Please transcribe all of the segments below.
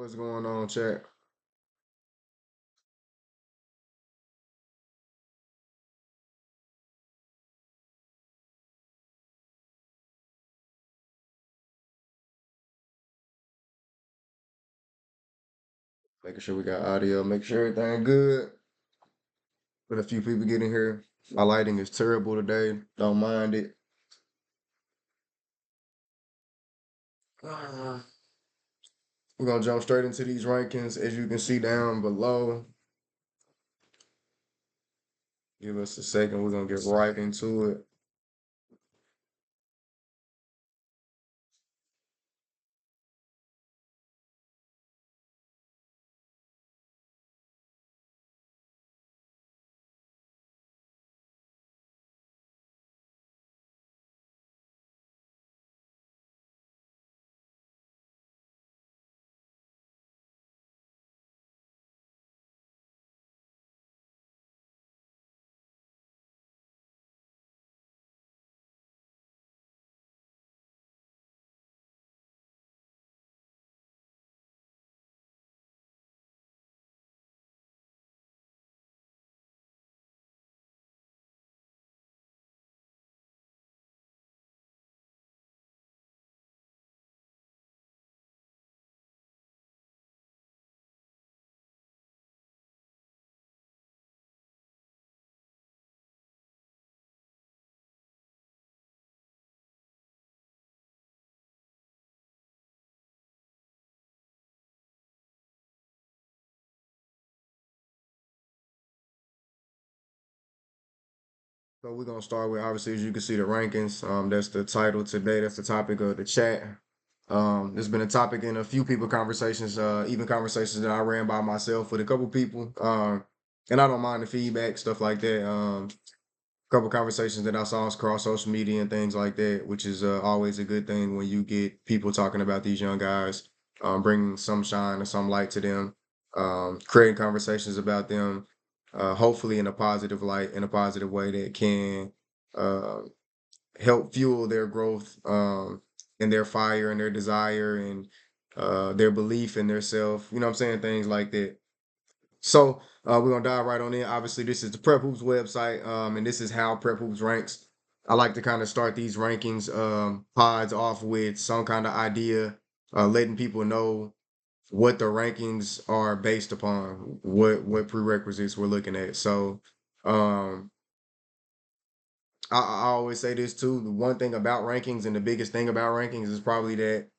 What's going on, chat? Making sure we got audio, make sure everything good. But a few people getting here. My lighting is terrible today. Don't mind it. Uh, We're gonna jump straight into these rankings. As you can see down below, give us a second. We're gonna get right into it. So we're gonna start with obviously as you can see the rankings. That's the title today. That's the topic of the chat. There's been a topic in a few people conversations, even conversations that I ran by myself with a couple people. And I don't mind the feedback, stuff like that. Couple conversations that I saw across social media and things like that, which is always a good thing when you get people talking about these young guys, bringing some shine or some light to them, creating conversations about them, hopefully in a positive light, in a positive way that can uh, help fuel their growth and their fire and their desire and their belief in their self. You know what I'm saying? Things like that. So we're gonna dive right on in. Obviously, this is the Prep Hoops website, and this is how Prep Hoops ranks. I like to kind of start these rankings pods off with some kind of idea, letting people know what the rankings are based upon, what prerequisites we're looking at. So um, I always say this too. The one thing about rankings and the biggest thing about rankings is probably that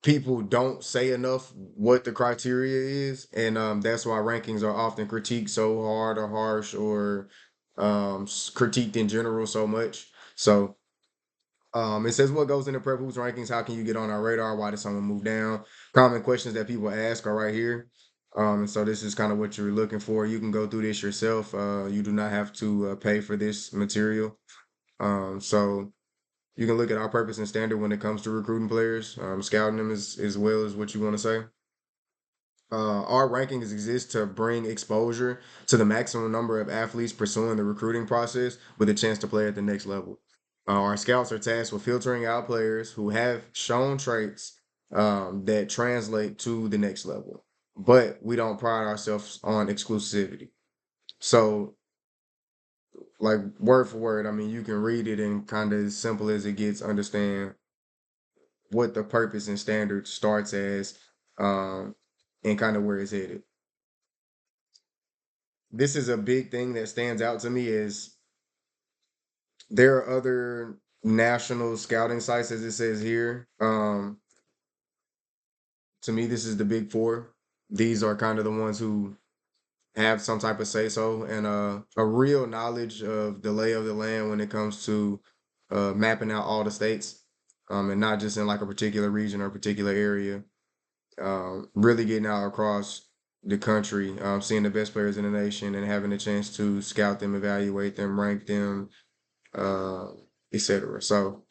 people don't say enough what the criteria is, and that's why rankings are often critiqued so hard or harsh or critiqued in general so much. So it says what goes into Prep Hoops rankings. How can you get on our radar? Why did someone move down? Common questions that people ask are right here. And so this is kind of what you're looking for. You can go through this yourself. You do not have to pay for this material. So you can look at our purpose and standard when it comes to recruiting players, scouting them as well as what you want to say. Our rankings exist to bring exposure to the maximum number of athletes pursuing the recruiting process with a chance to play at the next level. Our scouts are tasked with filtering out players who have shown traits that translate to the next level, but we don't pride ourselves on exclusivity. So, like word for word, I mean, you can read it and kind of as simple as it gets, understand what the purpose and standard starts as, um, and kind of where it's headed. This is a big thing that stands out to me is there are other national scouting sites, as it says here. To me, this is the big four. These are kind of the ones who have some type of say so and a real knowledge of the lay of the land when it comes to mapping out all the states, and not just in like a particular region or particular area. Really getting out across the country, seeing the best players in the nation and having a chance to scout them, evaluate them, rank them, uh, etc. So,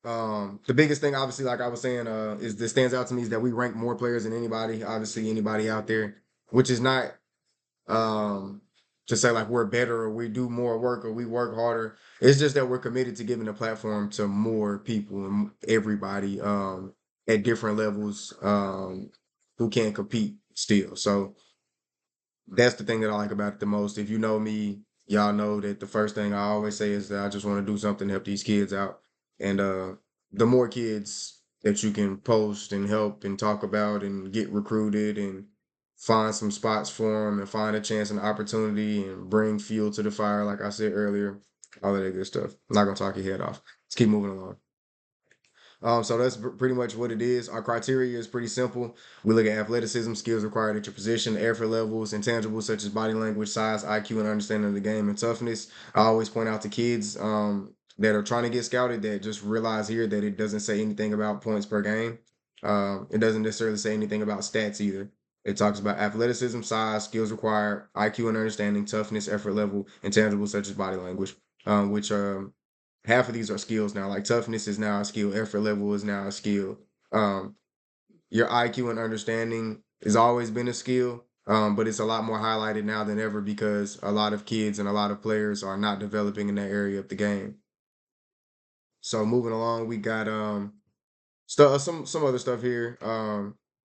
the biggest thing, obviously, like I was saying, is that stands out to me is that we rank more players than anybody, obviously, anybody out there, which is not um, to say like we're better or we do more work or we work harder. It's just that we're committed to giving a platform to more people and everybody. at different levels who can compete still. So that's the thing that I like about it the most. If you know me, y'all know that the first thing I always say is that I just want to do something to help these kids out. And the more kids that you can post and help and talk about and get recruited and find some spots for them and find a chance and opportunity and bring fuel to the fire, like I said earlier, all of that good stuff. I'm not gonna talk your head off. Let's keep moving along. So that's pretty much what it is. Our criteria is pretty simple. We look at athleticism, skills required at your position, effort levels, intangibles such as body language, size, IQ, and understanding of the game, and toughness. I always point out to kids that are trying to get scouted that just realize here that it doesn't say anything about points per game. It doesn't necessarily say anything about stats either. It talks about athleticism, size, skills required, IQ and understanding, toughness, effort level, intangibles such as body language, which half of these are skills now. Like toughness is now a skill, effort level is now a skill. Um, your IQ and understanding has always been a skill, but it's a lot more highlighted now than ever because a lot of kids and a lot of players are not developing in that area of the game. So moving along, we got stuff, some other stuff here.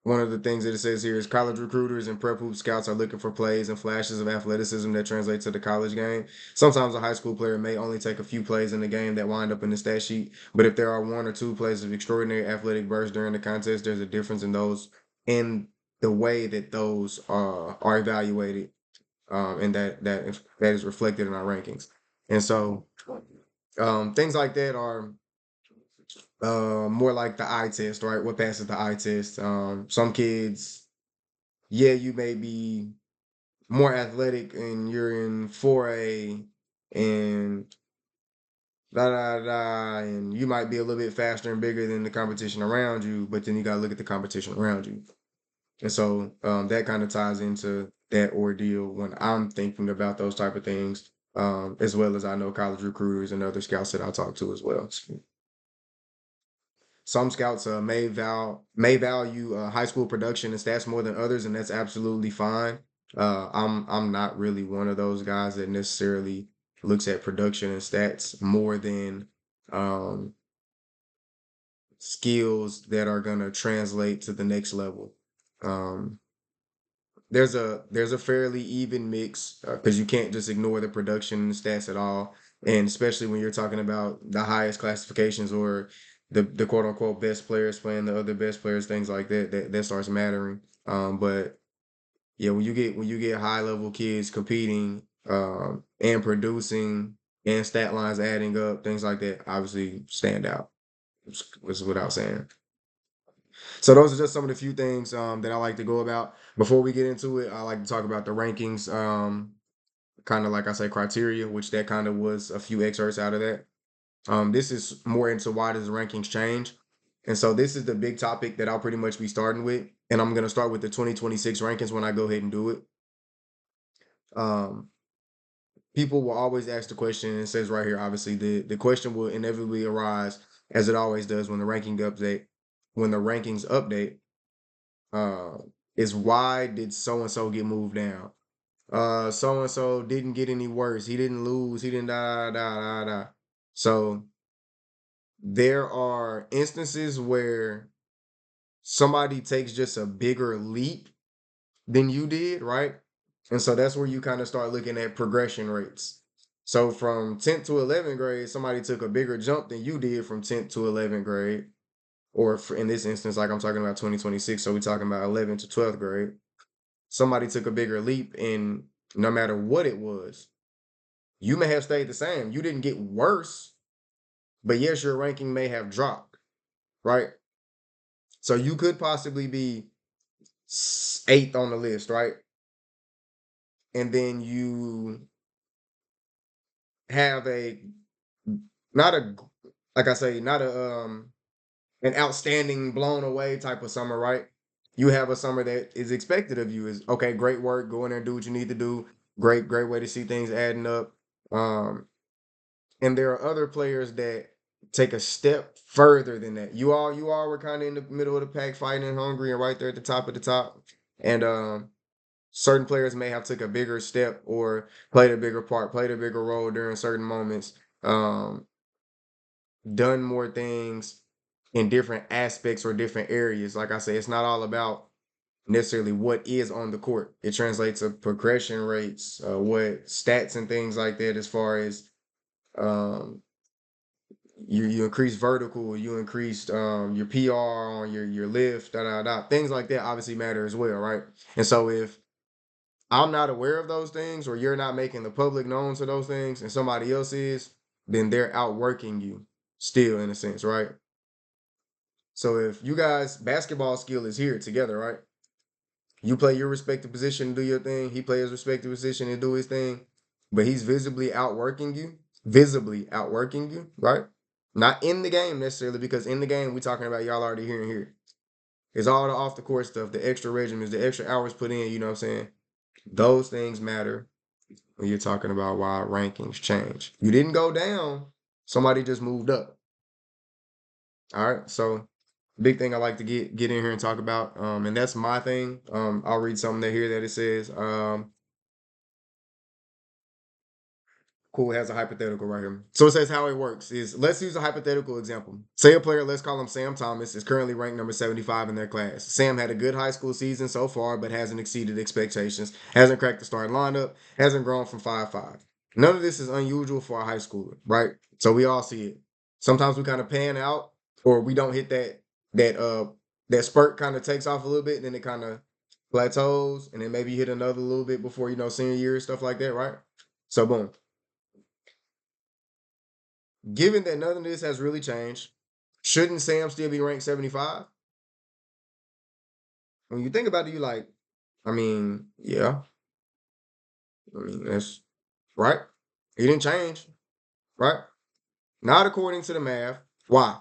One of the things that it says here is college recruiters and prep hoop scouts are looking for plays and flashes of athleticism that translate to the college game. Sometimes a high school player may only take a few plays in the game that wind up in the stat sheet, but if there are one or two plays of extraordinary athletic burst during the contest, there's a difference in those in the way that those are evaluated, and that is reflected in our rankings. And so things like that are more like the eye test, right? What passes the eye test? Some kids, yeah, you may be more athletic and you're in 4A and da da da, and you might be a little bit faster and bigger than the competition around you, but then you got to look at the competition around you. And so that kind of ties into that ordeal when I'm thinking about those type of things, as well as I know college recruiters and other scouts that I talk to as well. Some scouts may value high school production and stats more than others, and that's absolutely fine. I'm not really one of those guys that necessarily looks at production and stats more than um, skills that are gonna translate to the next level. Um, there's a fairly even mix because you can't just ignore the production and stats at all, and especially when you're talking about the highest classifications or the quote unquote best players playing the other best players, things like that. That starts mattering. But yeah, when you get high level kids competing and producing and stat lines adding up, things like that obviously stand out. Is without saying. So those are just some of the few things that I like to go about. Before we get into it, I like to talk about the rankings, kind of like I say, criteria, which that kind of was a few excerpts out of that. This is more into why does the rankings change, and so this is the big topic that I'll pretty much be starting with, and I'm gonna start with the 2026 rankings when I go ahead and do it. Um, People will always ask the question, and it says right here, obviously the question will inevitably arise as it always does when the rankings update uh, is why did so and so get moved down? So and so didn't get any worse. He didn't lose. He didn't da da da da. So there are instances where somebody takes just a bigger leap than you did, right? And so that's where you kind of start looking at progression rates. So from 10th to 11th grade, somebody took a bigger jump than you did from 10th to 11th grade. Or in this instance, like I'm talking about 2026, so we're talking about 11th to 12th grade. Somebody took a bigger leap, and no matter what it was, you may have stayed the same. You didn't get worse, but yes, your ranking may have dropped, right? So you could possibly be eighth on the list, right? And then you have a not a like I say, not a an outstanding blown away type of summer, right? You have a summer that is expected of you is okay, great work, go in there and do what you need to do. Great way to see things adding up. Um, and there are other players that take a step further than that. You all were kind of in the middle of the pack, fighting and hungry, and right there at the top of the top. And certain players may have took a bigger step or played a bigger part, played a bigger role during certain moments, done more things, in different aspects or different areas. Like I said, it's not all about necessarily what is on the court. It translates to progression rates, what stats and things like that, as far as um, you increase vertical, you increased your PR on your lift, things like that obviously matter as well, right? And so if I'm not aware of those things, or you're not making the public known to those things, and somebody else is, then they're outworking you still, in a sense, right? So if you guys basketball skill is here together, right? You play your respective position and do your thing. He plays his respective position and do his thing. But he's visibly outworking you, right? Not in the game necessarily, because in the game we talking about y'all already here and here. It's all the off the court stuff, the extra regimens, the extra hours put in, you know what I'm saying? Those things matter when you're talking about why rankings change. You didn't go down, somebody just moved up. All right. So big thing I like to get in here and talk about. And that's my thing. I'll read something that here that it says. Cool, it has a hypothetical right here. So it says how it works is, let's use a hypothetical example. Say a player, let's call him Sam Thomas, is currently ranked number 75 in their class. Sam had a good high school season so far, but hasn't exceeded expectations, hasn't cracked the starting lineup, hasn't grown from 5'5". None of this is unusual for a high schooler, right? So we all see it. Sometimes we kind of pan out, or we don't hit that spurt kind of takes off a little bit, and then it kind of plateaus, and then maybe you hit another little bit before, senior year, stuff like that, right? So boom. Given that none of this has really changed, shouldn't Sam still be ranked 75? When you think about it, you like, yeah. That's right. He didn't change, right? Not according to the math. Why?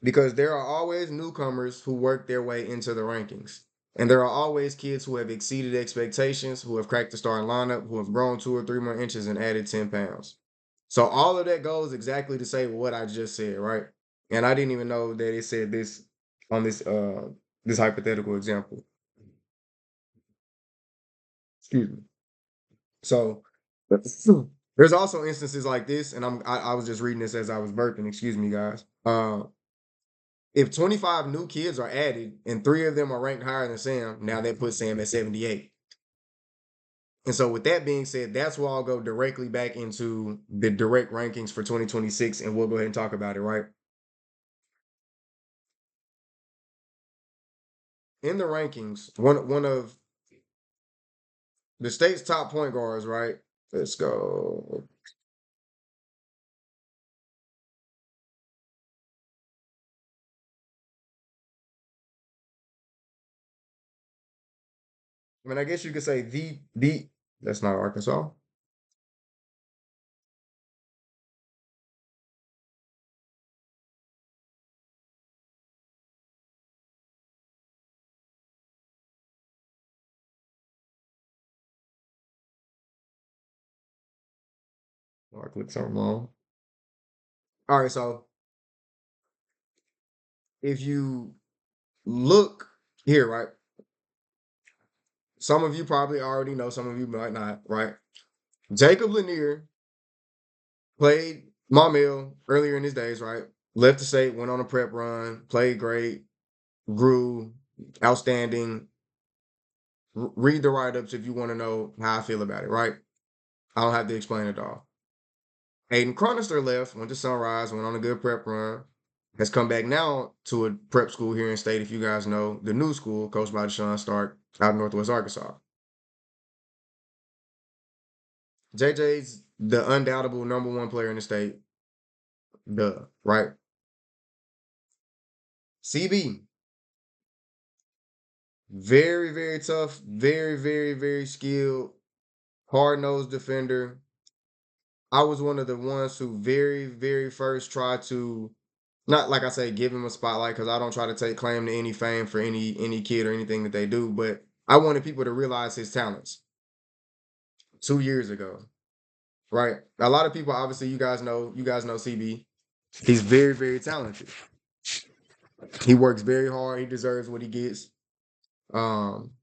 Because there are always newcomers who work their way into the rankings. And there are always kids who have exceeded expectations, who have cracked the starting lineup, who have grown 2 or 3 more inches and added 10 pounds. So all of that goes exactly to say what I just said, right? And I didn't even know that it said this on this hypothetical example. Excuse me. So there's also instances like this, and I was just reading this as I was burping. Excuse me, guys. If 25 new kids are added and 3 of them are ranked higher than Sam, now that puts Sam at 78. And so with that being said, that's where I'll go directly back into the direct rankings for 2026, and we'll go ahead and talk about it, right? In the rankings, one of the state's top point guards, right? Let's go. I guess you could say the that's not Arkansas. Oh, I clicked something wrong. All right, so if you look here, right? Some of you probably already know, some of you might not, right? Jacob Lanier played Maumelle earlier in his days, right? Left the state, went on a prep run, played great, grew, outstanding. Read the write-ups if you want to know how I feel about it, right? I don't have to explain it all. Aiden Chronister left, went to Sunrise, went on a good prep run, has come back now to a prep school here in state, if you guys know, the new school, coached by Deshaun Stark out of Northwest Arkansas. JJ's the undoubtable #1 player in the state. Duh, right? CB, very, very tough, very, very, very skilled, hard-nosed defender. I was one of the ones who very, very first tried to, not like I say, give him a spotlight, because I don't try to take claim to any fame for any kid or anything that they do, but I wanted people to realize his talents 2 years ago, right? A lot of people, obviously, you guys know CB. He's very, very talented. He works very hard. He deserves what he gets. Um,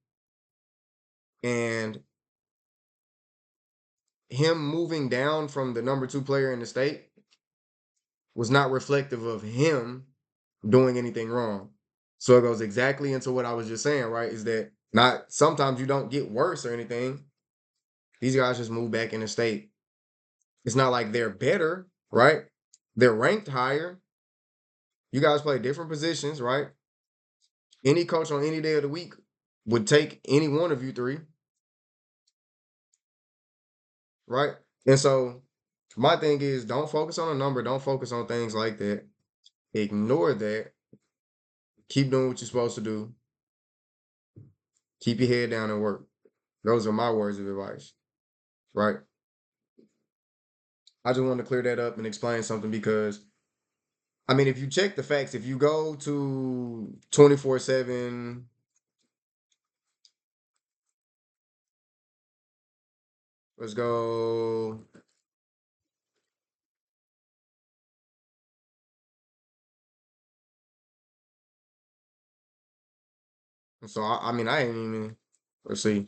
and him moving down from the #2 player in the state was not reflective of him. doing anything wrong. So it goes exactly into what I was just saying, right? Is that not sometimes you don't get worse or anything. These guys just move back in the state. It's not like they're better, right? They're ranked higher. You guys play different positions, right? Any coach on any day of the week would take any one of you three, right? And so my thing is don't focus on a number, don't focus on things like that. Ignore that. Keep doing what you're supposed to do. Keep your head down and work. Those are my words of advice, right? I just wanted to clear that up and explain something because I mean, if you check the facts, if you go to 24/7, let's go. So I mean, I ain't even. Let's see.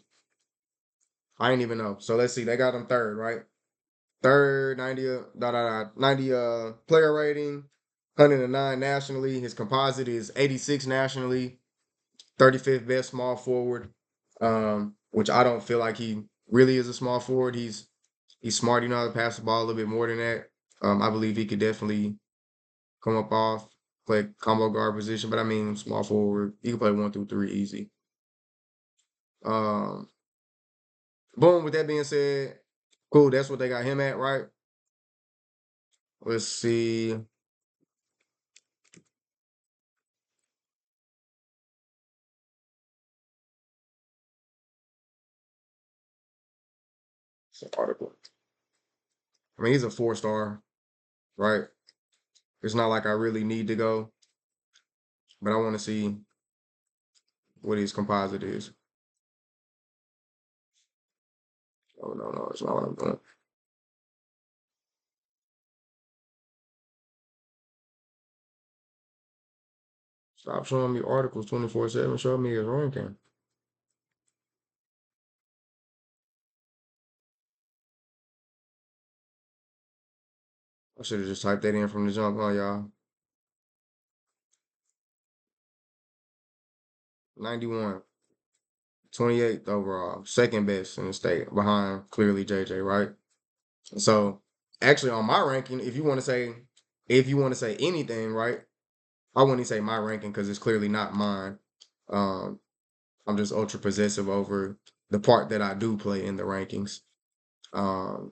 I ain't even know. So let's see. They got him third, right? Third, 90, 90 player rating, 109 nationally. His composite is 86 nationally, 35th best small forward. Which I don't feel like he really is a small forward. He's smart. You know how to pass the ball a little bit more than that. I believe he could definitely come up off, play combo guard position. But I mean, small forward, he can play 1 through 3 easy. Um, boom. With that being said, cool. That's what they got him at, right? Let's see. Some article. I mean, he's a 4-star, right? It's not like I really need to go, but I want to see what his composite is. Oh no, no, it's not what I'm doing. Stop showing me articles 24/7. Show me his ranking. I should have just typed that in from the jump, huh, y'all? 91, 28th overall, second best in the state, behind clearly JJ, right? So actually, on my ranking, if you want to say anything, right? I wouldn't say my ranking because it's clearly not mine. Um, I'm just ultra possessive over the part that I do play in the rankings, um,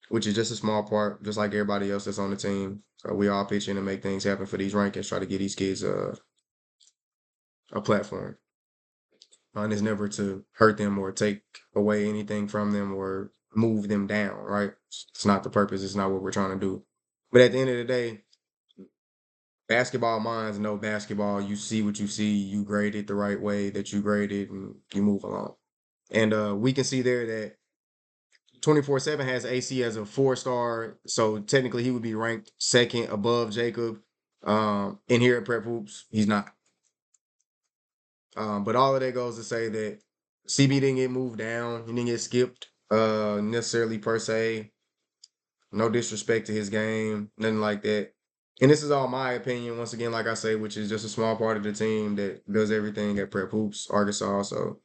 which is just a small part, just like everybody else that's on the team. So we all pitch in to make things happen for these rankings, try to get these kids a platform. And it's never to hurt them or take away anything from them or move them down, right? It's not the purpose. It's not what we're trying to do. But at the end of the day, basketball minds know basketball. You see what you see. You grade it the right way that you grade it, and you move along. And we can see there that 24/7 has AC as a 4-star, so technically he would be ranked second above Jacob. And here at Prep Hoops, he's not. But all of that goes to say that CB didn't get moved down. He didn't get skipped necessarily per se. No disrespect to his game, nothing like that. And this is all my opinion, once again, like I say, which is just a small part of the team that does everything at Prep Hoops, Arkansas. So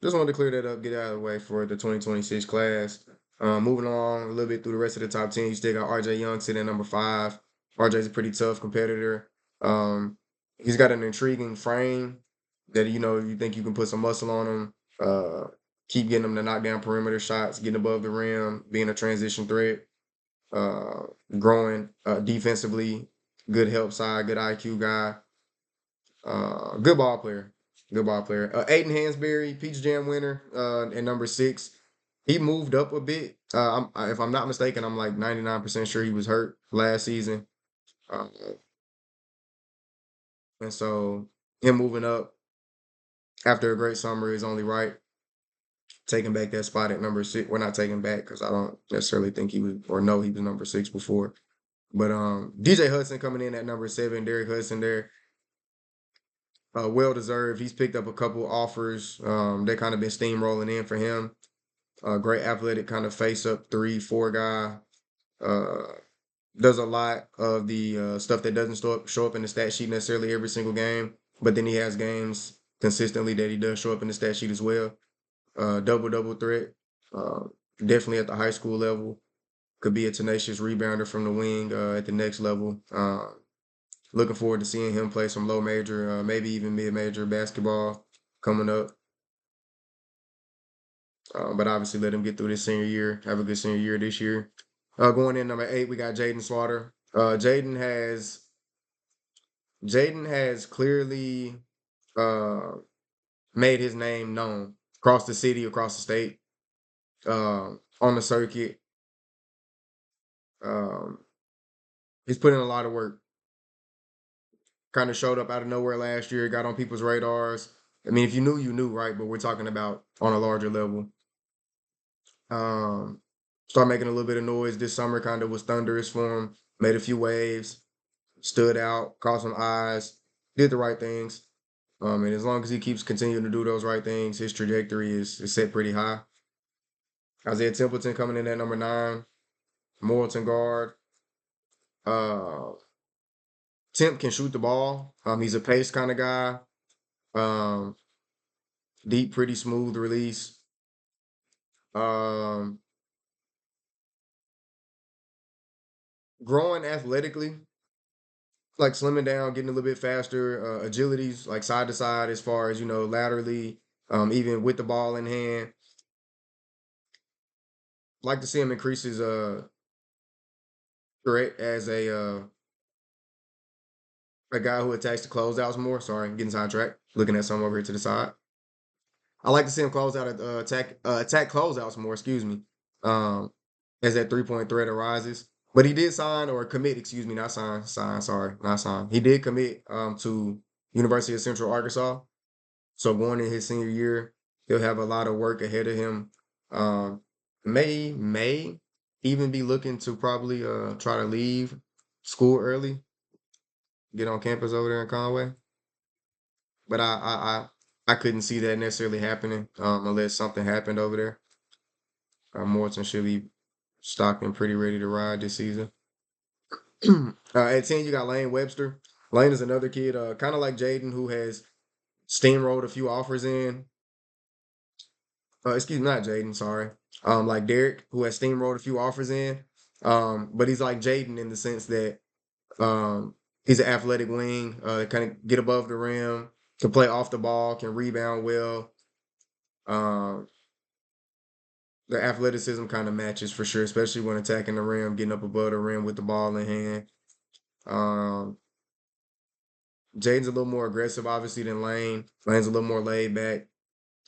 just wanted to clear that up, get out of the way for the 2026 class. Moving along a little bit through the rest of the top 10, you still got RJ Young sitting at number 5. RJ's a pretty tough competitor. He's got an intriguing frame that, you think you can put some muscle on him, keep getting him to knock down perimeter shots, getting above the rim, being a transition threat, uh, growing defensively, good help side, good IQ guy, good ball player. Good ball player. Aiden Hansberry, Peach Jam winner, at number 6. He moved up a bit. If I'm not mistaken, I'm like 99% sure he was hurt last season. Uh, and so him moving up after a great summer is only right. Taking back that spot at number 6. We're not taking back because I don't necessarily think he was or know he was number 6 before. But DJ Hudson coming in at number 7, Derek Hudson there. Well deserved. He's picked up a couple offers. They kind of been steamrolling in for him. Great athletic kind of face up 3, 4 guy. Uh, does a lot of the stuff that doesn't show up in the stat sheet necessarily every single game, but then he has games consistently that he does show up in the stat sheet as well. Double threat, uh, definitely at the high school level. Could be a tenacious rebounder from the wing at the next level. Looking forward to seeing him play some low major, maybe even mid major basketball coming up. But obviously, let him get through this senior year. Have a good senior year this year. Going in number 8, we got Jaden Slaughter. Jaden has clearly uh, made his name known across the city, across the state, on the circuit. Um, he's put in a lot of work. Kind of showed up out of nowhere last year, got on people's radars. I mean, if you knew, you knew, right? But we're talking about on a larger level. Um, Started making a little bit of noise this summer, kind of was thunderous for him. Made a few waves, stood out, caught some eyes, did the right things. And as long as he keeps continuing to do those right things, his trajectory is set pretty high. Isaiah Templeton coming in at number 9, Morton guard. Uh, Temp can shoot the ball. He's a pace kind of guy. Um, Deep, pretty smooth release. Um, Growing athletically, like slimming down, getting a little bit faster. Agilities, like side to side, as far as laterally, even with the ball in hand. Like to see him increase his threat as a guy who attacks the closeouts more. Sorry, I'm getting sidetracked. Looking at some over here to the side. I like to see him close out attack closeouts more. Excuse me. Um, as that 3-point threat arises. But he did sign or commit. Excuse me, not sign. Sign. Sorry, not sign. He did commit to University of Central Arkansas. So going in his senior year, he'll have a lot of work ahead of him. Um, may even be looking to probably try to leave school early, get on campus over there in Conway. But I couldn't see that necessarily happening unless something happened over there. Morton should be stocked and pretty ready to ride this season. At 10, you got Lane Webster. Lane is another kid, kind of like Jaden, who has steamrolled a few offers in. Excuse me, not Jaden, sorry. Like Derek, who has steamrolled a few offers in. But he's like Jaden in the sense that he's an athletic wing, kind of get above the rim, can play off the ball, can rebound well. Um, the athleticism kind of matches for sure, especially when attacking the rim, getting up above the rim with the ball in hand. Um, Jaden's a little more aggressive, obviously, than Lane. Lane's a little more laid back,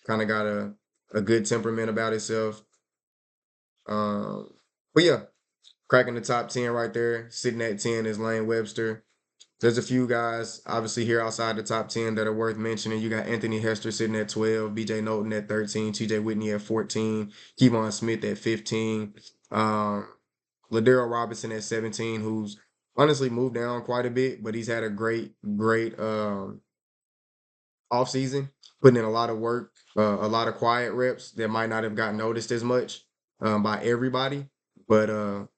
kind of got a good temperament about himself. Um, but yeah, cracking the top 10 right there. Sitting at 10 is Lane Webster. There's a few guys, obviously, here outside the top 10 that are worth mentioning. You got Anthony Hester sitting at 12, BJ Knowlton at 13, TJ Whitney at 14, Kevon Smith at 15, Ladero Robinson at 17, who's honestly moved down quite a bit, but he's had a great offseason, putting in a lot of work, a lot of quiet reps that might not have gotten noticed as much by everybody. But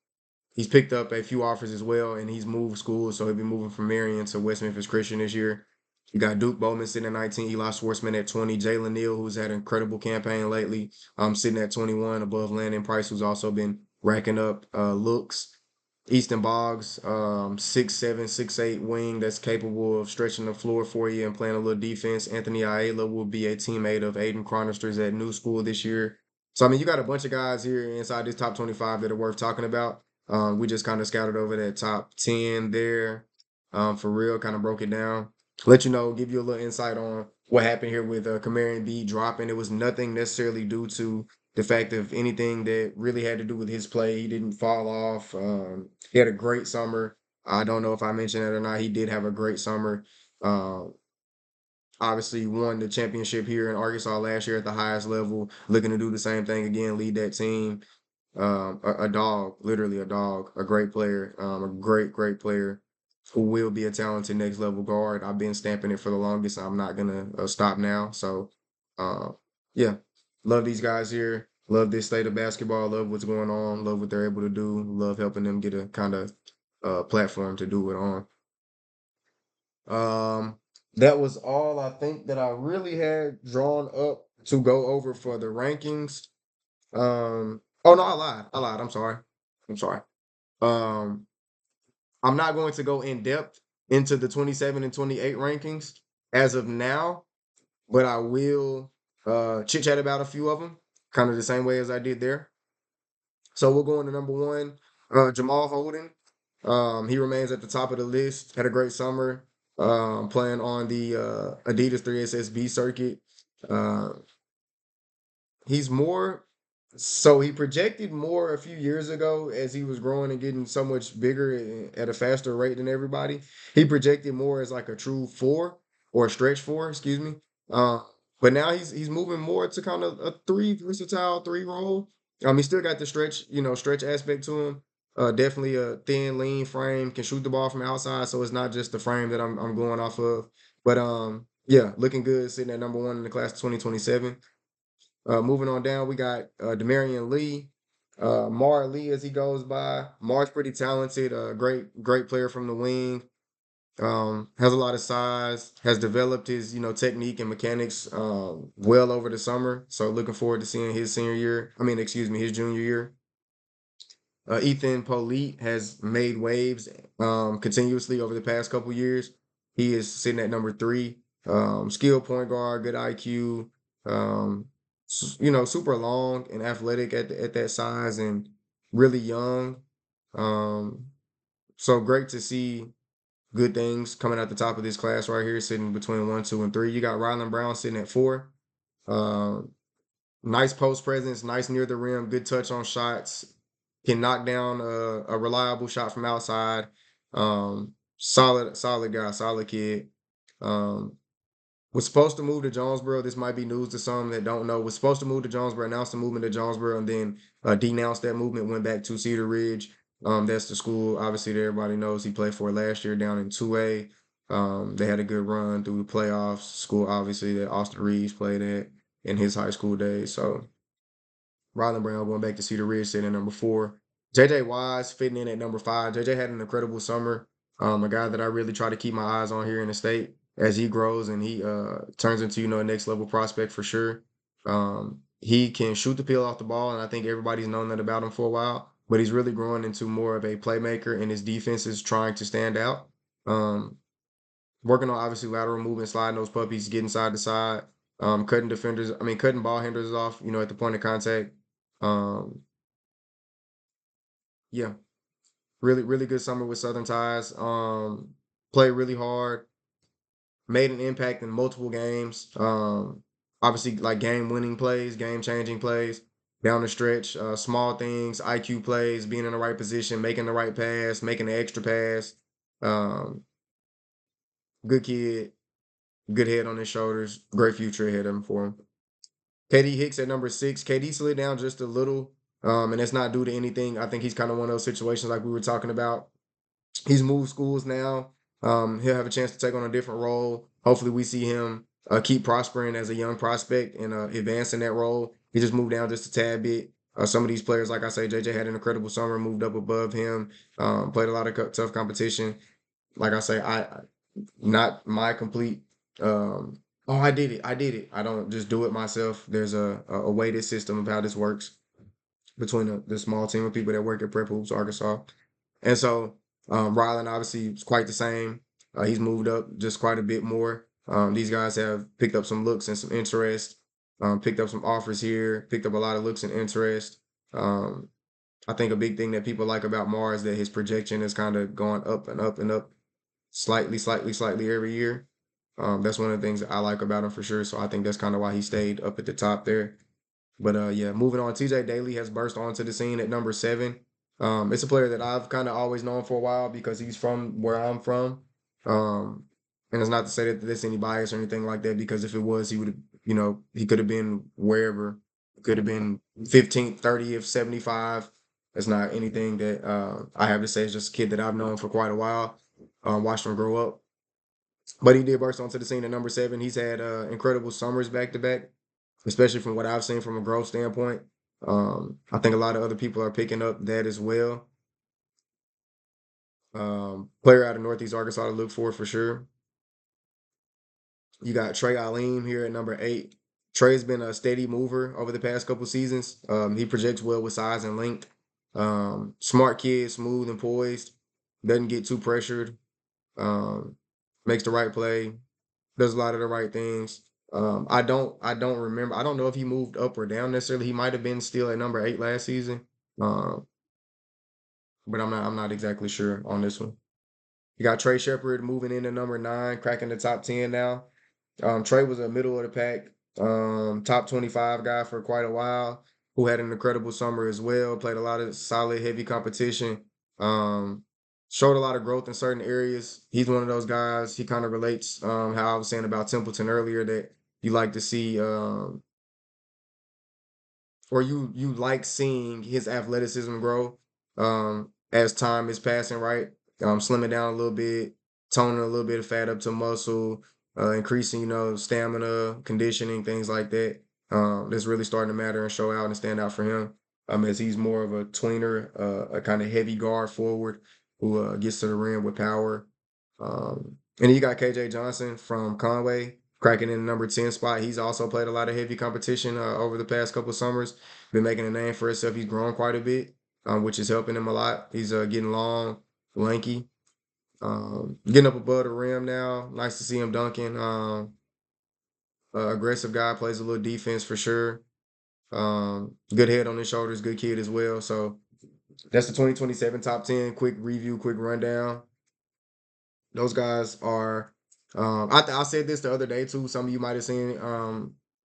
he's picked up a few offers as well, and he's moved schools, so he'll be moving from Marion to West Memphis Christian this year. You got Duke Bowman sitting at 19, Eli Schwartzman at 20, Jalen Neal, who's had an incredible campaign lately, sitting at 21, above Landon Price, who's also been racking up looks. Easton Boggs, 6'7", 6'8" wing that's capable of stretching the floor for you and playing a little defense. Anthony Ayala will be a teammate of Aiden Chronister's at New School this year. So, I mean, you got a bunch of guys here inside this top 25 that are worth talking about. We just kind of scouted over that top 10 there for real, kind of broke it down. Let you know, give you a little insight on what happened here with Kamarian B dropping. It was nothing necessarily due to the fact of anything that really had to do with his play. He didn't fall off. He had a great summer. I don't know if I mentioned it or not. He did have a great summer. Uh, Obviously, won the championship here in Arkansas last year at the highest level. Looking to do the same thing again, lead that team. A dog, literally a dog, a great player, a great player who will be a talented next level guard. I've been stamping it for the longest. I'm not gonna stop now. So, uh, yeah, love these guys here. Love this state of basketball. Love what's going on. Love what they're able to do. Love helping them get a kind of platform to do it on. Um, that was all I think that I really had drawn up to go over for the rankings. Oh no, I lied. I lied. I'm sorry. I'm sorry. Um, I'm not going to go in depth into the 27 and 28 rankings as of now, but I will chit chat about a few of them, kind of the same way as I did there. So we'll go into number one, Jamal Holden. He remains at the top of the list. Had a great summer, playing on the Adidas 3SSB circuit. Uh, he's more so he projected more a few years ago as he was growing and getting so much bigger at a faster rate than everybody. He projected more as like a true four or a stretch four, excuse me. Uh, but now he's moving more to kind of a three versatile three role. He still got the stretch aspect to him. Definitely a thin, lean frame, can shoot the ball from outside, so it's not just the frame that I'm going off of. But yeah, looking good, sitting at number one in the class of 2027. Moving on down, we got Demarion Lee, Mar Lee as he goes by. Mar's pretty talented, great player from the wing. Has a lot of size, has developed his technique and mechanics well over the summer. So looking forward to seeing his senior year. I mean, excuse me, his junior year. Ethan Polite has made waves continuously over the past couple years. He is sitting at number three. Skilled point guard, good IQ. Super long and athletic at that size and really young. Um, so great to see good things coming at the top of this class right here, sitting between 1, 2, and 3. You got Rylan Brown sitting at 4. Um, Nice post presence, nice near the rim, good touch on shots, can knock down a reliable shot from outside. Solid guy, solid kid. Um, was supposed to move to Jonesboro. This might be news to some that don't know. Was supposed to move to Jonesboro, announced the movement to Jonesboro, and then denounced that movement, went back to Cedar Ridge. That's the school, obviously, that everybody knows he played for last year down in 2A. They had a good run through the playoffs. School, obviously, that Austin Reeves played at in his high school days. So Rylan Brown going back to Cedar Ridge, sitting at number 4. JJ Wise fitting in at number 5. JJ had an incredible summer. A guy that I really try to keep my eyes on here in the state as he grows and he turns into a next level prospect for sure. He can shoot the peel off the ball, and I think everybody's known that about him for a while. But he's really growing into more of a playmaker, and his defense is trying to stand out. Um, Working on obviously lateral movement, sliding those puppies, getting side to side, cutting ball handlers off, at the point of contact. Um, yeah, really good summer with Southern Ties. Played really hard, made an impact in multiple games. Obviously like game winning plays, game changing plays down the stretch, small things, IQ plays, being in the right position, making the right pass, making the extra pass. Um, Good kid, good head on his shoulders, great future ahead of him for him. KD Hicks at number 6. KD slid down just a little, and that's not due to anything. I think he's kind of one of those situations like we were talking about. He's moved schools now. He'll have a chance to take on a different role. Hopefully, we see him keep prospering as a young prospect and advance in that role. He just moved down just a tad bit. Some of these players, like I say, JJ had an incredible summer, moved up above him, played a lot of tough competition. Like I say, I not my complete. Oh, I did it. I did it. I don't just do it myself. There's a weighted system of how this works between the small team of people that work at Prep Hoops Arkansas. And so Rylan obviously is quite the same. He's moved up just quite a bit more. These guys have picked up some looks and some interest, picked up some offers here, picked up a lot of looks and interest. Um, I think a big thing that people like about Mar is that his projection has kind of gone up and up and up slightly every year. That's one of the things that I like about him for sure. So I think that's kind of why he stayed up at the top there. But yeah, moving on, TJ Daly has burst onto the scene at number 7. It's a player that I've kind of always known for a while because he's from where I'm from. Um, and it's not to say that there's any bias or anything like that, because if it was, he would have, he could have been wherever. Could have been 15th, 30th, 75. That's not anything that I have to say. It's just a kid that I've known for quite a while. Watched him grow up. But he did burst onto the scene at number 7. He's had incredible summers back to back, especially from what I've seen from a growth standpoint. I think a lot of other people are picking up that as well. Player out of Northeast Arkansas to look for sure. You got Trey Alim here at number 8. Trey's been a steady mover over the past couple seasons. He projects well with size and length. Smart kid, smooth and poised. Doesn't get too pressured. Um, Makes the right play. Does a lot of the right things. I don't remember. I don't know if he moved up or down necessarily. He might have been still at number 8 last season. Um, but I'm not exactly sure on this one. You got Trey Shepard moving into number 9, cracking the top 10 now. Trey was a middle of the pack, top 25 guy for quite a while, who had an incredible summer as well, played a lot of solid, heavy competition, um, showed a lot of growth in certain areas. He's one of those guys, he kind of relates how I was saying about Templeton earlier, that you like to see or you like seeing his athleticism grow as time is passing, right? Slimming down a little bit, toning a little bit of fat up to muscle, increasing, stamina, conditioning, things like that. That's really starting to matter and show out and stand out for him. As he's more of a tweener, a kind of heavy guard forward who gets to the rim with power. And then you got KJ Johnson from Conway cracking in the number 10 spot. He's also played a lot of heavy competition over the past couple of summers. Been making a name for himself. He's grown quite a bit, which is helping him a lot. He's getting long, lanky, getting up above the rim now. Nice to see him dunking. Aggressive guy, plays a little defense for sure. Good head on his shoulders, good kid as well. So that's the 2027 top 10. Quick review, quick rundown. Those guys are. I said this the other day too. Some of you might have seen.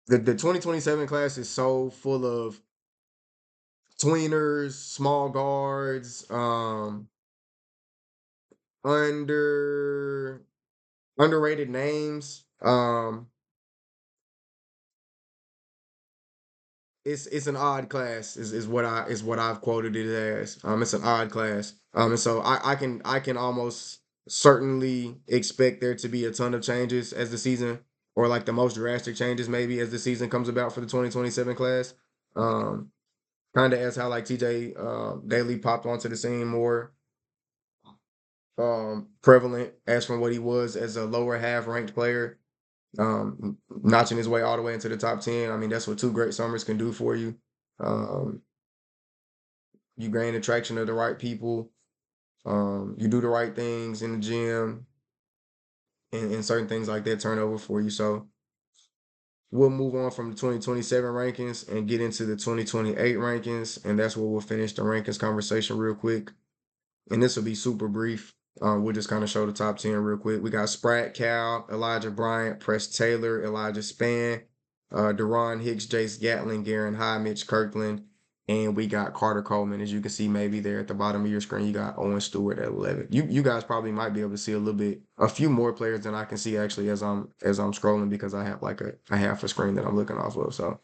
The 2027 class is so full of tweeners, small guards, under underrated names. It's an odd class is what I've quoted it as. It's an odd class. And so I can almost certainly expect there to be a ton of changes as the season, or like the most drastic changes maybe as the season comes about for the 2027 class. Um, Kind of as how like TJ Daly popped onto the scene more prevalent as from what he was as a lower half ranked player, notching his way all the way into the top 10. I mean, that's what 2 great summers can do for you. Um, you gain attraction of the right people. You do the right things in the gym, and certain things like that turn over for you. So we'll move on from the 2027 rankings and get into the 2028 rankings, and that's where we'll finish the rankings conversation real quick. And this will be super brief. We'll just kind of show the top 10 real quick. We got Spratt, Cal, Elijah Bryant, Press Taylor, Elijah Span, Deron Hicks, Jace Gatlin, Garen High, Mitch Kirkland, and we got Carter Coleman. As you can see, maybe there at the bottom of your screen, you got Owen Stewart at 11. You guys probably might be able to see a few more players than I can see actually as I'm scrolling, because I have like a half a screen that I'm looking off of. So,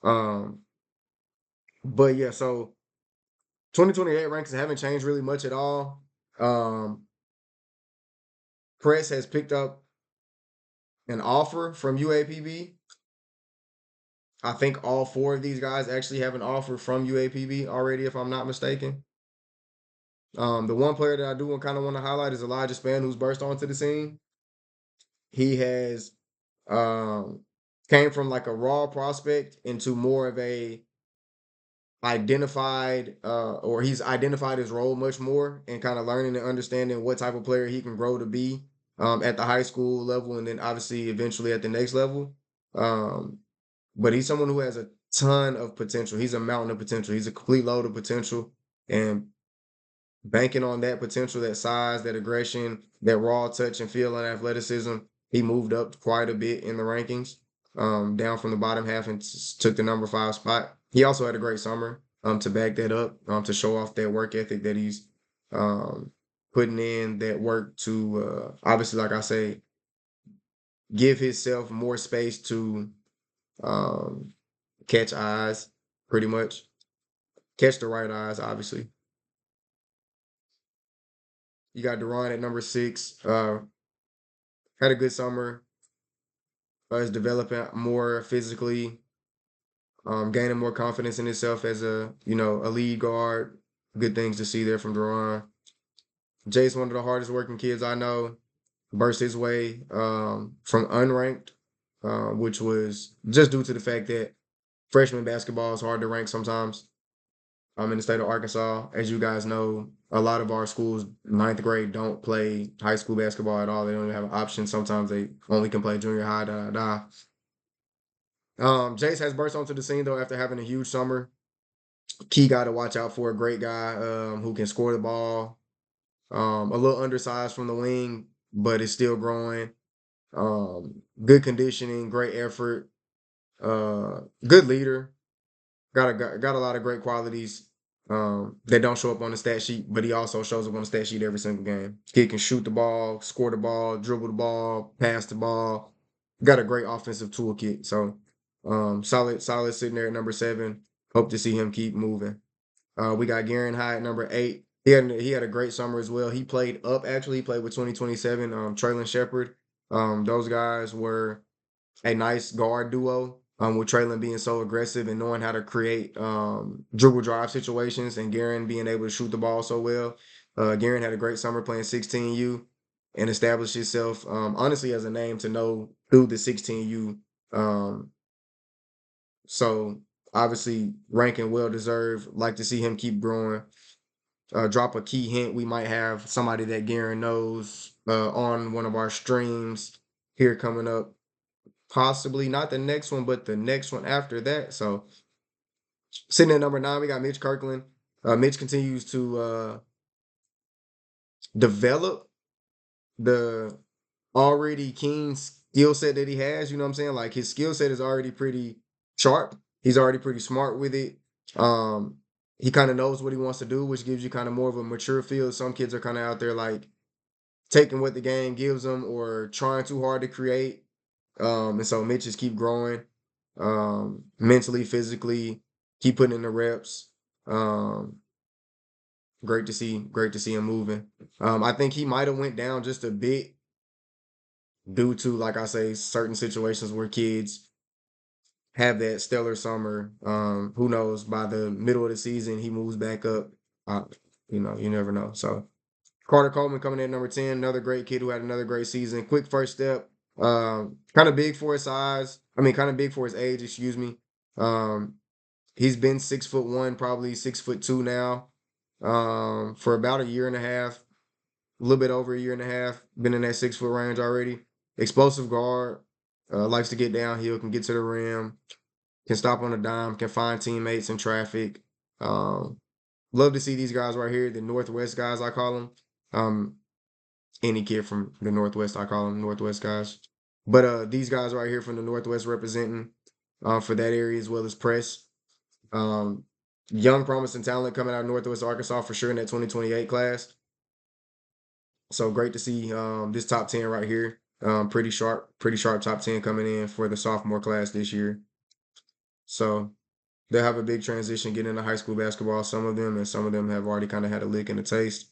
um, but yeah, so 2028 rankings haven't changed really much at all. Um, Press has picked up an offer from UAPB. I think all 4 of these guys actually have an offer from UAPB already, if I'm not mistaken. The one player that I do kind of want to highlight is Elijah Span, who's burst onto the scene. He has um, came from like a raw prospect into more of a or he's identified his role much more, and kind of learning and understanding what type of player he can grow to be at the high school level, and then obviously eventually at the next level. Um, but he's someone who has a ton of potential. He's a mountain of potential. He's a complete load of potential, and banking on that potential, that size, that aggression, that raw touch and feel and athleticism, he moved up quite a bit in the rankings, down from the bottom half and took the number 5 spot. He also had a great summer, to back that up, to show off that work ethic that he's um, putting in, that work to obviously, like I say, give himself more space to um, catch eyes, pretty much catch the right eyes. Obviously, you got Deron at number 6. Had a good summer. Is developing more physically, gaining more confidence in himself as a lead guard. Good things to see there from Deron. Jace, one of the hardest working kids I know, burst his way from unranked, which was just due to the fact that freshman basketball is hard to rank sometimes. In the state of Arkansas, as you guys know, a lot of our schools, ninth grade, don't play high school basketball at all. They don't even have an option. Sometimes they only can play junior high. Da, da, da. Jace has burst onto the scene though after having a huge summer. Key guy to watch out for. A great guy who can score the ball. A little undersized from the wing, but is still growing. Good conditioning, great effort. Good leader. Got a lot of great qualities that don't show up on the stat sheet, but he also shows up on the stat sheet every single game. He can shoot the ball, score the ball, dribble the ball, pass the ball. Got a great offensive toolkit. So solid sitting there at number 7. Hope to see him keep moving. We got Garen High at number 8. He had a great summer as well. He played up actually. He played with 2027, Traylon Shepard. Those guys were a nice guard duo. With Traylon being so aggressive and knowing how to create dribble drive situations, and Garen being able to shoot the ball so well. Garen had a great summer playing 16U and established himself honestly as a name to know through the 16U. So obviously ranking well deserved. Like to see him keep growing. Drop a key hint. We might have somebody that Garen knows on one of our streams here coming up. Possibly not the next one, but the next one after that. So sitting at number 9, we got Mitch Kirkland. Mitch continues to develop the already keen skill set that he has. You know what I'm saying? Like his skill set is already pretty sharp. He's already pretty smart with it. He kind of knows what he wants to do, which gives you kind of more of a mature feel. Some kids are kind of out there like taking what the game gives them or trying too hard to create. And so Mitch just keep growing, mentally, physically, keep putting in the reps. Um, great to see him moving. I think he might have went down just a bit due to, like I say, certain situations where kids have that stellar summer. Who knows? By the middle of the season, he moves back up. You never know. So Carter Coleman coming in at number 10, another great kid who had another great season. Quick first step. Kind of big for his size. I mean, kind of big for his age, excuse me. He's been 6'1", probably 6'2" now. For about a year and a half, a little bit over a year and a half. Been in that 6 foot range already. Explosive guard. Likes to get downhill, can get to the rim, can stop on a dime, can find teammates in traffic. Love to see these guys right here, the Northwest guys, I call them. Any kid from the Northwest, I call them Northwest guys. But these guys right here from the Northwest representing for that area as well as press. Young promising talent coming out of Northwest Arkansas for sure in that 2028 class. So great to see this top 10 right here. Pretty sharp top 10 coming in for the sophomore class this year. So they'll have a big transition getting into high school basketball, some of them, and some of them have already kind of had a lick in the taste.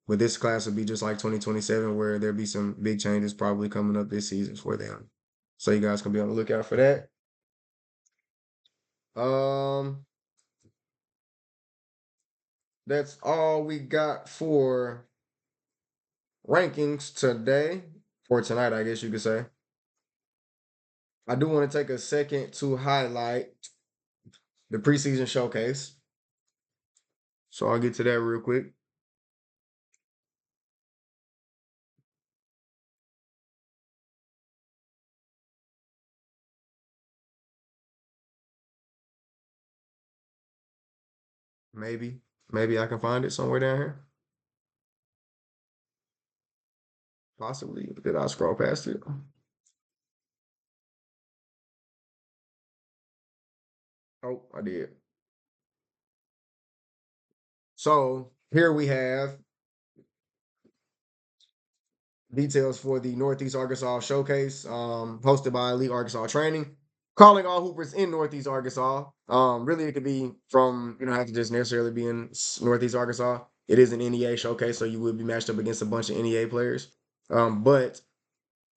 But this class will be just like 2027, where there'll be some big changes probably coming up this season for them. So you guys can be on the lookout for that. That's all we got for rankings today, or tonight, I guess you could say. I do want to take a second to highlight the preseason showcase. So I'll get to that real quick. Maybe I can find it somewhere down here. Possibly. Did I scroll past it? Oh, I did. So here we have details for the Northeast Arkansas Showcase, hosted by Elite Arkansas Training. Calling all hoopers in Northeast Arkansas. Really, it could be from, you don't have to just necessarily be in Northeast Arkansas. It is an NEA showcase, so you will be matched up against a bunch of NEA players. But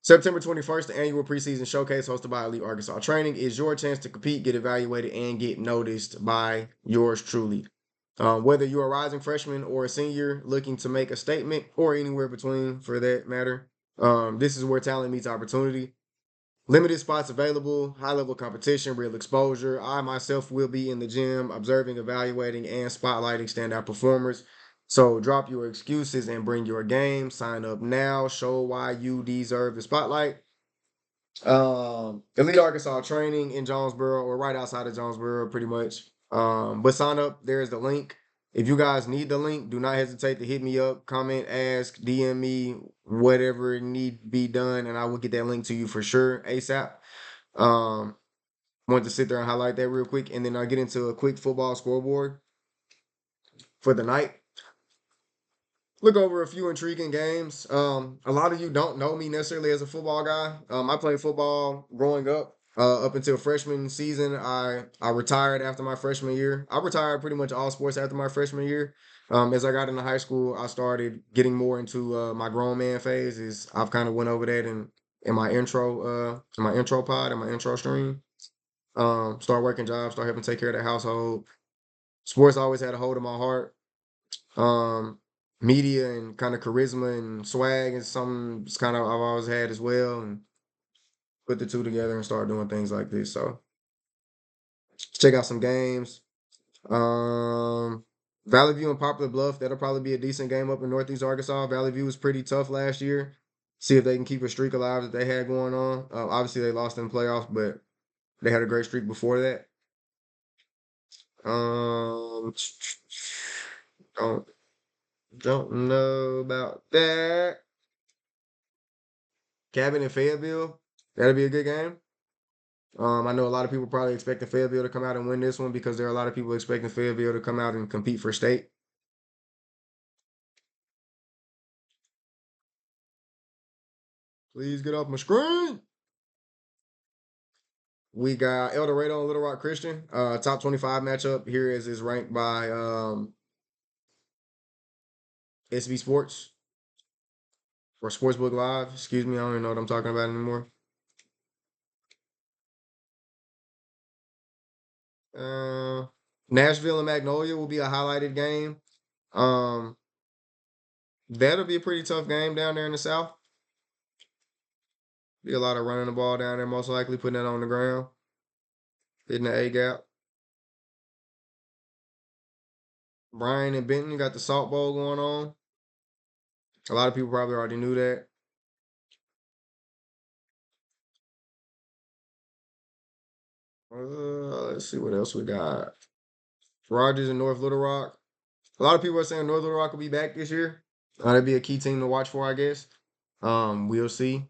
September 21st, the annual preseason showcase hosted by Elite Arkansas Training is your chance to compete, get evaluated, and get noticed by yours truly. Whether you're a rising freshman or a senior looking to make a statement, or anywhere between for that matter, this is where talent meets opportunity. Limited spots available, high level competition, real exposure. I myself will be in the gym observing, evaluating, and spotlighting standout performers. So drop your excuses and bring your game. Sign up now. Show why you deserve the spotlight. Elite Arkansas training in Jonesboro or right outside of Jonesboro, pretty much. But sign up. There's the link. If you guys need the link, do not hesitate to hit me up, comment, ask, DM me, whatever need be done, and I will get that link to you for sure ASAP. Um, wanted to sit there and highlight that real quick, and then I'll get into a quick football scoreboard for the night. Look over a few intriguing games. A lot of you don't know me necessarily as a football guy. I played football growing up. Up until freshman season, I retired after my freshman year. I retired pretty much all sports after my freshman year. As I got into high school, I started getting more into my grown man phase. Is I've kind of went over that in my intro pod and my intro stream. Start working jobs, start helping take care of the household. Sports always had a hold of my heart. Um, Media and kind of charisma and swag is something it's kind of I've always had as well, and put the two together and start doing things like this. So check out some games. Um, Valley View and Poplar Bluff, that'll probably be a decent game up in Northeast Arkansas. Valley View was pretty tough last year. See if they can keep a streak alive that they had going on. Obviously, they lost in the playoffs, but they had a great streak before that. Um, don't don't know about that. Cabot and Fayetteville, that'll be a good game. I know a lot of people probably expecting Fayetteville to come out and win this one because there are a lot of people expecting Fayetteville to come out and compete for state. Please get off my screen. We got El Dorado and Little Rock Christian. Top 25 matchup here is ranked by SB Sports or Sportsbook Live. Excuse me, I don't even know what I'm talking about anymore. Uh, Nashville and Magnolia will be a highlighted game. Um, that'll be a pretty tough game down there in the South. Be a lot of running the ball down there, most likely putting it on the ground, hitting the A gap. Bryan and Benton got the Salt Bowl going on. A lot of people probably already knew that. Let's see what else we got. Rogers and North Little Rock. A lot of people are saying North Little Rock will be back this year. That'd be a key team to watch for, I guess. We'll see.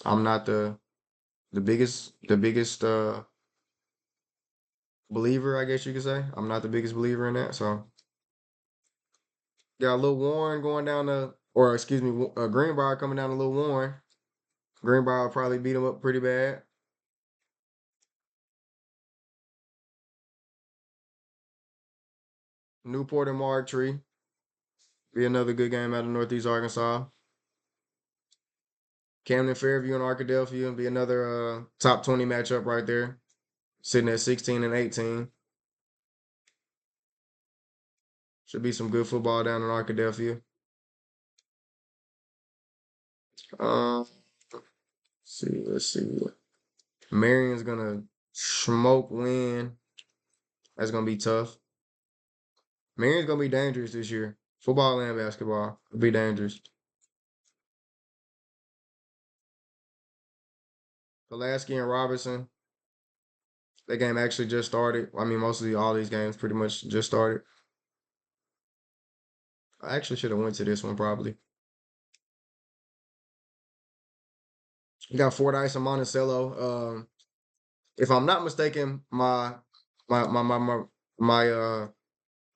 I'm not the biggest believer, I guess you could say. I'm not the biggest believer in that. So got a little Warren going down to, or excuse me, Greenbrier coming down to Little Warren. Greenbrier will probably beat him up pretty bad. Newport and Marktree be another good game out of Northeast Arkansas. Camden Fairview and Arkadelphia be another top 20 matchup right there, sitting at 16 and 18. Should be some good football down in Arkadelphia. Let's see. Marion's gonna smoke win. That's gonna be tough. Marion's gonna be dangerous this year. Football and basketball will be dangerous. Pulaski and Robertson. That game actually just started. I mean, mostly all these games pretty much just started. I actually should have went to this one probably. You got Fordyce and Monticello. If I'm not mistaken, my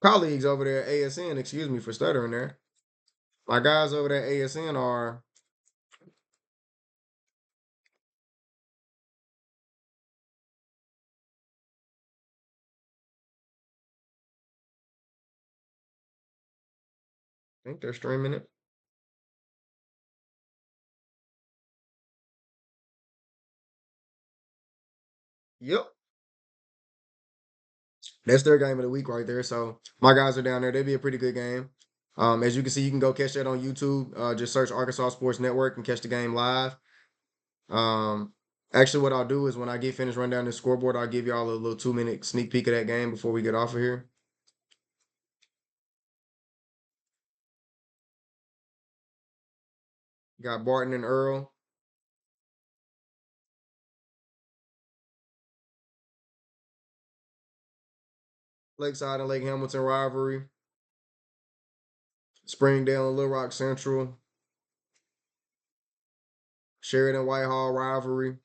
colleagues over there at ASN, excuse me for stuttering there. My guys over there at ASN are I think they're streaming it. Yep. That's their game of the week right there. So my guys are down there. They'll be a pretty good game. As you can see, you can go catch that on YouTube. Just search Arkansas Sports Network and catch the game live. Um, Actually, what I'll do is when I get finished running down the scoreboard, I'll give y'all a little 2 minute sneak peek of that game before we get off of here. Got Barton and Earl. Lakeside and Lake Hamilton rivalry. Springdale and Little Rock Central. Sheridan Whitehall rivalry.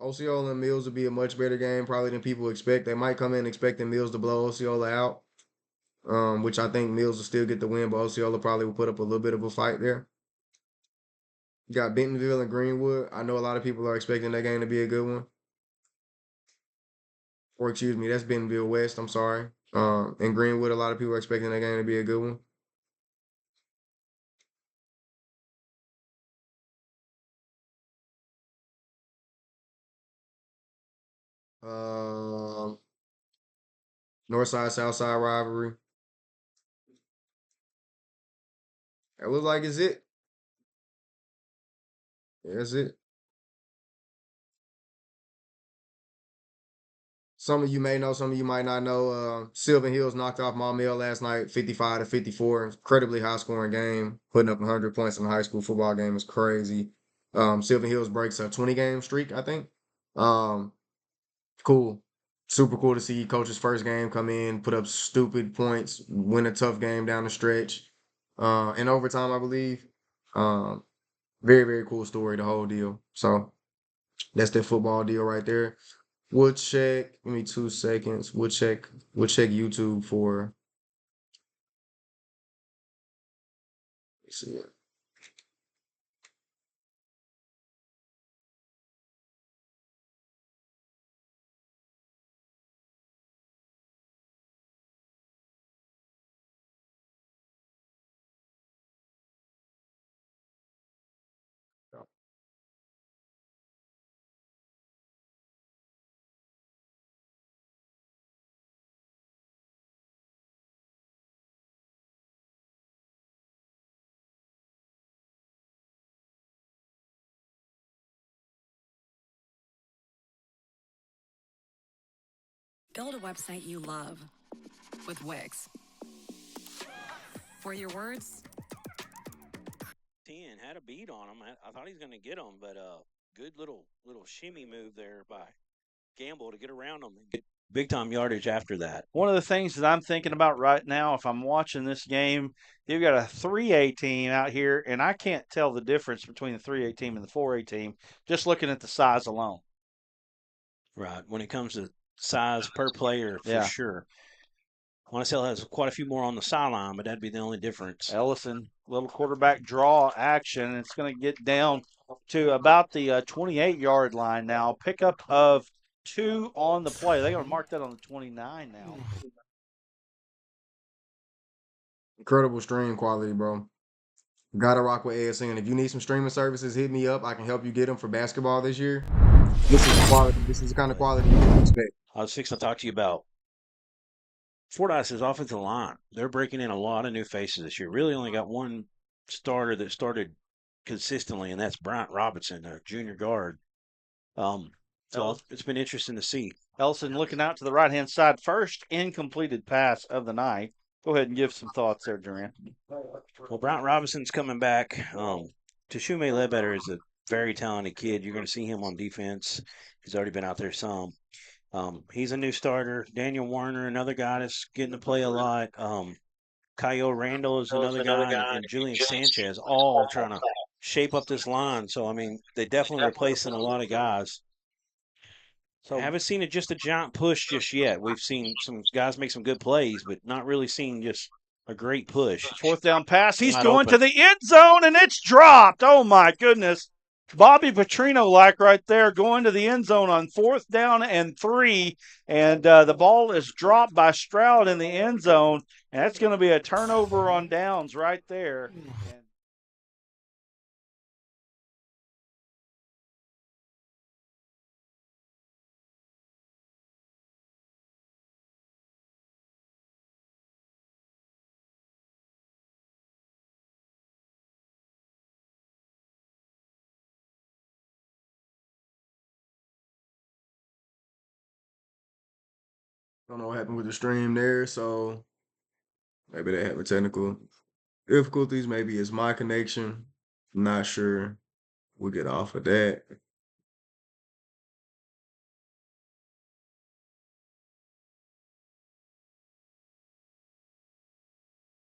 Osceola and Mills will be a much better game probably than people expect. They might come in expecting Mills to blow Osceola out, which I think Mills will still get the win, but Osceola probably will put up a little bit of a fight there. You got Bentonville and Greenwood. I know a lot of people are expecting that game to be a good one. Or excuse me, that's Bentonville West. I'm sorry. And Greenwood, a lot of people are expecting that game to be a good one. Um, Northside Southside rivalry. That looks like it's it. Yeah, that's it. Some of you may know, some of you might not know. Sylvan Hills knocked off Maumelle last night, 55-54. Incredibly high scoring game. Putting up 100 points in a high school football game is crazy. Sylvan Hills breaks a 20-game streak, I think. Um, cool. Super cool to see coach's first game come in, put up stupid points, win a tough game down the stretch. In overtime, I believe. Um, Very, very cool story, the whole deal. So that's that football deal right there. We'll check. Give me 2 seconds. We'll check YouTube for. Let's see it. Build a website you love with Wix. For your words, 10 had a beat on him. I thought he was going to get him, but good little shimmy move there by Gamble to get around him and get big time yardage after that. One of the things that I'm thinking about right now, if I'm watching this game, you've got a 3A team out here, and I can't tell the difference between the 3A team and the 4A team just looking at the size alone. Right. When it comes to size per player, for Yeah. sure. YSL has quite a few more on the sideline, but that'd be the only difference. Ellison, little quarterback draw action. It's going to get down to about the 28-yard line now. Pickup of 2 on the play. They're going to mark that on the 29 now. Incredible stream quality, bro. Gotta rock with ASN. If you need some streaming services, hit me up. I can help you get them for basketball this year. This is quality. This is the kind of quality you can expect. I was fixing to talk to you about Fordyce's offensive line. They're breaking in a lot of new faces this year. Really only got one starter that started consistently, and that's Bryant Robinson, a junior guard. So it's been interesting to see. Ellison looking out to the right-hand side. First incompleted pass of the night. Go ahead and give some thoughts there, Durant. Well, Bryant Robinson's coming back. Teshume Ledbetter is a very talented kid. You're going to see him on defense. He's already been out there some. He's a new starter. Daniel Warner, another guy that's getting to play a lot. Kyle Randall is another guy, and Julian Sanchez, all trying to shape up this line. So, I mean, they definitely replacing a lot of guys. So I haven't seen just a giant push just yet. We've seen some guys make some good plays, but not really seen just a great push. Fourth down pass. He's Not going open. to the end zone, and it's dropped. Oh, my goodness. Bobby Petrino-like right there going to the end zone on 4th down and 3, and the ball is dropped by Stroud in the end zone, and that's going to be a turnover on downs right there. Don't know what happened with the stream there, so maybe they have a technical difficulties. Maybe it's my connection. Not sure. We'll get off of that.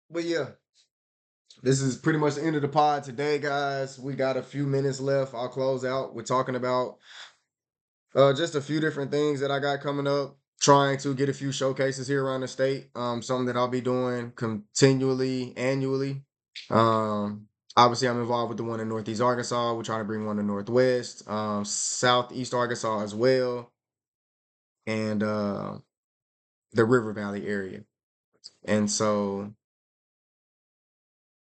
But yeah, this is pretty much the end of the pod today, guys. We got a few minutes left. I'll close out. We're talking about just a few different things that I got coming up. Trying to get a few showcases here around the state. Something that I'll be doing continually, annually. Obviously, I'm involved with the one in Northeast Arkansas. We're trying to bring one to Northwest, Southeast Arkansas as well, and the River Valley area. And so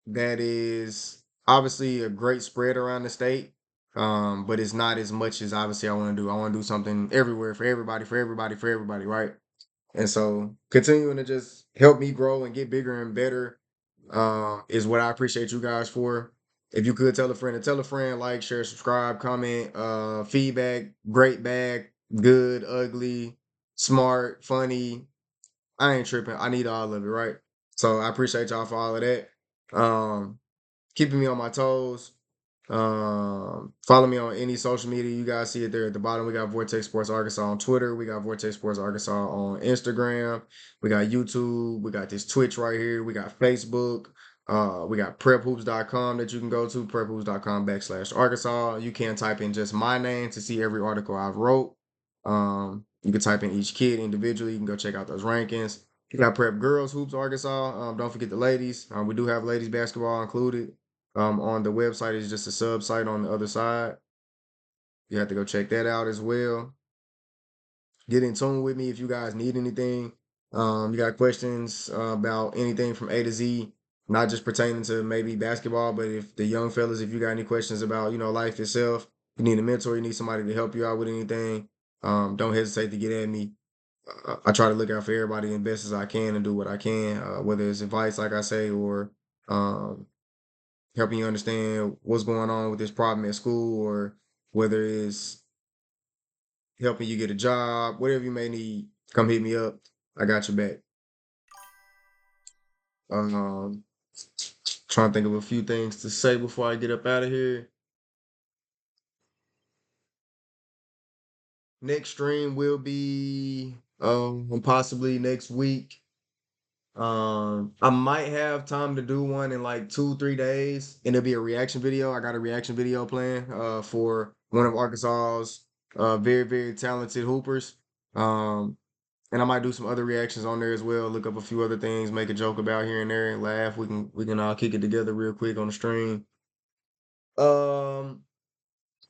that is obviously a great spread around the state. But it's not as much as obviously I want to do. I want to do something everywhere for everybody, for everybody, for everybody, right? And so continuing to just help me grow and get bigger and better is what I appreciate you guys for. If you could tell a friend to tell a friend, like, share, subscribe, comment, feedback, great, bad, good, ugly, smart, funny. I ain't tripping. I need all of it, right? So I appreciate y'all for all of that. Um, Keeping me on my toes. Follow me on any social media. You guys see it there at the bottom. We got Vortex Sports Arkansas on Twitter. We got Vortex Sports Arkansas on Instagram. We got YouTube. We got this Twitch right here. We got Facebook. We got prephoops.com that you can go to, prephoops.com/Arkansas. You can type in just my name to see every article I've wrote. You can type in each kid individually. You can go check out those rankings. You got Prep Girls Hoops Arkansas. Don't forget the ladies. We do have ladies basketball included. On the website is just a sub site on the other side. You have to go check that out as well. Get in tune with me if you guys need anything. You got questions about anything from A to Z, not just pertaining to maybe basketball, but if the young fellas, if you got any questions about, life itself, you need a mentor, you need somebody to help you out with anything, don't hesitate to get at me. I try to look out for everybody as best as I can and do what I can, whether it's advice, like I say, or um, helping you understand what's going on with this problem at school, or whether it's helping you get a job, whatever you may need, come hit me up. I got your back. Um, Trying to think of a few things to say before I get up out of here. Next stream will be possibly next week. I might have time to do one in like 2-3 days, and it'll be a reaction video. I got a reaction video planned for one of Arkansas's very, very talented hoopers. And I might do some other reactions on there as well. Look up a few other things, make a joke about here and there, and laugh. We can all kick it together real quick on the stream. Um,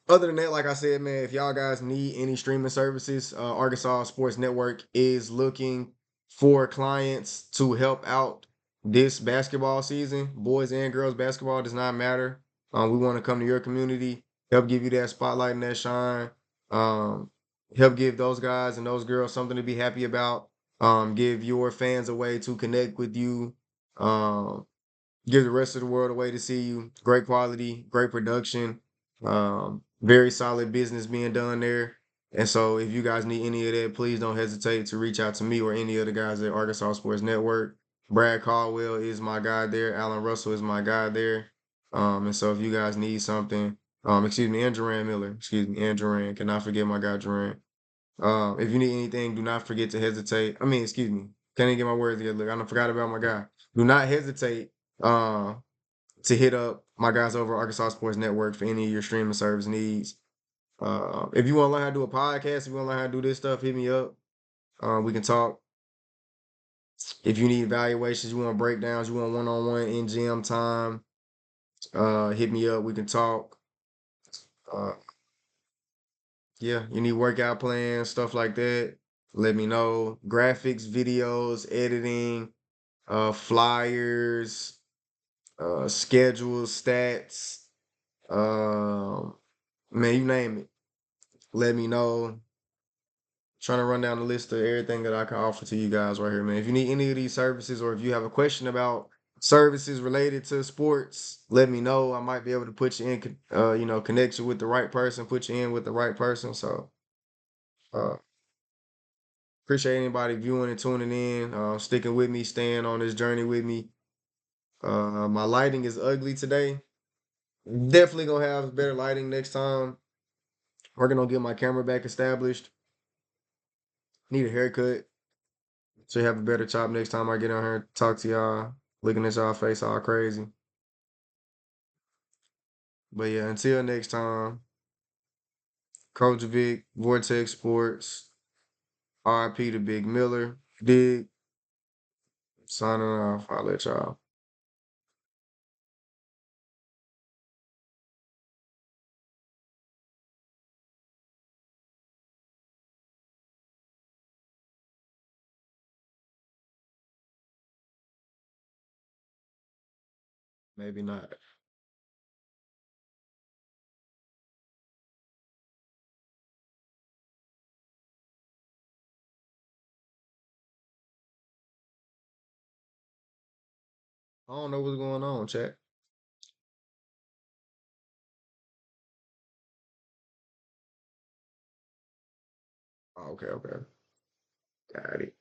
Other than that, like I said, man, if y'all guys need any streaming services, Arkansas Sports Network is looking for clients to help out this basketball season. Boys and girls basketball does not matter. We want to come to your community, help give you that spotlight and that shine. Um, Help give those guys and those girls something to be happy about. Give your fans a way to connect with you. Um, give the rest of the world a way to see you. Great quality, great production, very solid business being done there. And so if you guys need any of that, please don't hesitate to reach out to me or any of the guys at Arkansas Sports Network. Brad Caldwell is my guy there. Alan Russell is my guy there. And so if you guys need something, excuse me, and Duran Miller, excuse me, and Duran, cannot forget my guy Duran. If you need anything, do not forget to hesitate. I mean, excuse me, can't even get my words together. Look, I forgot about my guy. Do not hesitate uh, to hit up my guys over at Arkansas Sports Network for any of your streaming service needs. If you want to learn how to do a podcast, if you want to learn how to do this stuff, hit me up. We can talk. If you need evaluations, you want breakdowns, you want one-on-one in gym time, hit me up. We can talk. Uh, yeah, you need workout plans, stuff like that. Let me know. Graphics, videos, editing, flyers, schedules, stats. Man, you name it. Let me know. Trying to run down the list of everything that I can offer to you guys right here, man. If you need any of these services, or if you have a question about services related to sports, let me know. I might be able to put you in, connect you with the right person, put you in with the right person. So, uh, Appreciate anybody viewing and tuning in, sticking with me, staying on this journey with me. My lighting is ugly today. Definitely gonna have better lighting next time. Working on getting my camera back established. Need a haircut. So you have a better chop next time I get on here and talk to y'all, looking at y'all face all crazy. But yeah, until next time, Coach Vic, Vortex Sports, RIP to Big Miller, Dig, signing off. I'll let y'all. Maybe not. I don't know what's going on, chat. Oh, okay, okay. Got it.